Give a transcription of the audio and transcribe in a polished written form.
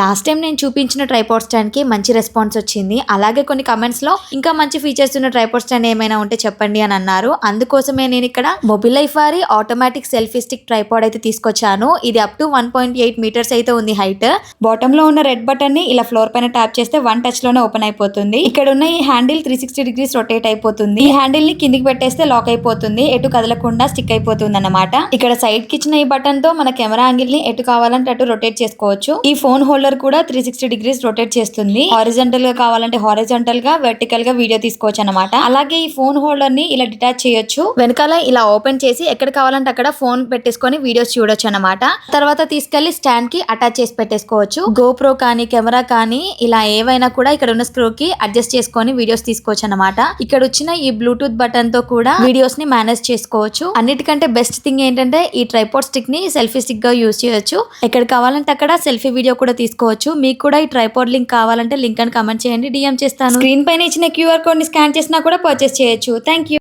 Last time నేను చూపించిన tripod stand కి మంచి రెస్పాన్స్ వచ్చింది. అలాగే కొన్ని కమెంట్స్ లో ఇంకా మంచి ఫీచర్స్ ఉన్న ట్రైపాడ్ స్టాండ్ ఏమైనా ఉంటే చెప్పండి అని అన్నారు. అందుకోసమే నేను ఇక్కడ మొబిలైఫ్ వారి ఆటోమేటిక్ సెల్ఫీ స్టిక్ ట్రైపాడ్ అయితే తీసుకొచ్చాను. ఇది అప్ టు 1.8 మీటర్స్ అయితే ఉంది హైట్. బాటమ్ లో ఉన్న రెడ్ బటన్ ని ఇలా ఫ్లోర్ పైన ట్యాప్ చేస్తే వన్ టచ్ లోనే ఓపెన్ అయిపోతుంది. ఇక్కడ ఉన్న ఈ హ్యాండిల్ 360 డిగ్రీస్ రొటేట్ అయిపోతుంది. ఈ హ్యాండిల్ ని కిందికి పెట్టేస్తే లాక్ అయిపోతుంది, ఎటు కదలకుండా స్టిక్ అయిపోతుంది అన్నమాట. ఇక్కడ సైడ్ కి ఇచ్చిన ఈ బటన్ తో మన కెమెరా యాంగిల్ ని ఎటు కావాలంటే అటు రొటేట్ చేసుకోవచ్చు. ఈ ఫోన్ హోల్డర్ కూడా 360 డిగ్రీస్ రొటేట్ చేస్తుంది. హారిజంటల్ గా కావాలంటే హారిజంటల్ గా, వెర్టికల్ గా వీడియో తీసుకోవచ్చు అన్నమాట. అలాగే ఈ ఫోన్ హోల్డర్ ని ఇలా డిటాచ్ చేయొచ్చు. వెనకాల ఇలా ఓపెన్ చేసి ఎక్కడ కావాలంటే అక్కడ ఫోన్ పెట్టేసుకొని వీడియోస్ చూడొచ్చు అన్నమాట. తర్వాత తీసుకెళ్లి స్టాండ్ కి అటాచ్ చేసి పెట్టేసుకోవచ్చు. గోప్రో కానీ కెమెరా కానీ ఇలా ఏవైనా కూడా ఇక్కడ ఉన్న స్క్రూ కి అడ్జస్ట్ చేసుకొని వీడియోస్ తీసుకోవచ్చు అన్నమాట. ఇక్కడ వచ్చిన ఈ బ్లూటూత్ బటన్ తో కూడా వీడియోస్ ని మేనేజ్ చేసుకోవచ్చు. అన్నిటికంటే బెస్ట్ థింగ్ ఏంటంటే ఈ ట్రైపాడ్ స్టిక్ ని సెల్ఫీ స్టిక్ గా యూజ్ చేయొచ్చు. ఎక్కడ కావాలంటే అక్కడ సెల్ఫీ వీడియో కూడా తీసుకోవచ్చు. మీకు కూడా ఈ ట్రైపాడ్ లింక్ కావాలంటే లింక్ అని కమెంట్ చేయండి, డిఎం చేస్తాను. స్క్రీన్ పైన ఇచ్చిన క్యూఆర్ కోడ్ ని స్కాన్ చేసినా కూడా పర్చేస్ చేయొచ్చు. Thank you.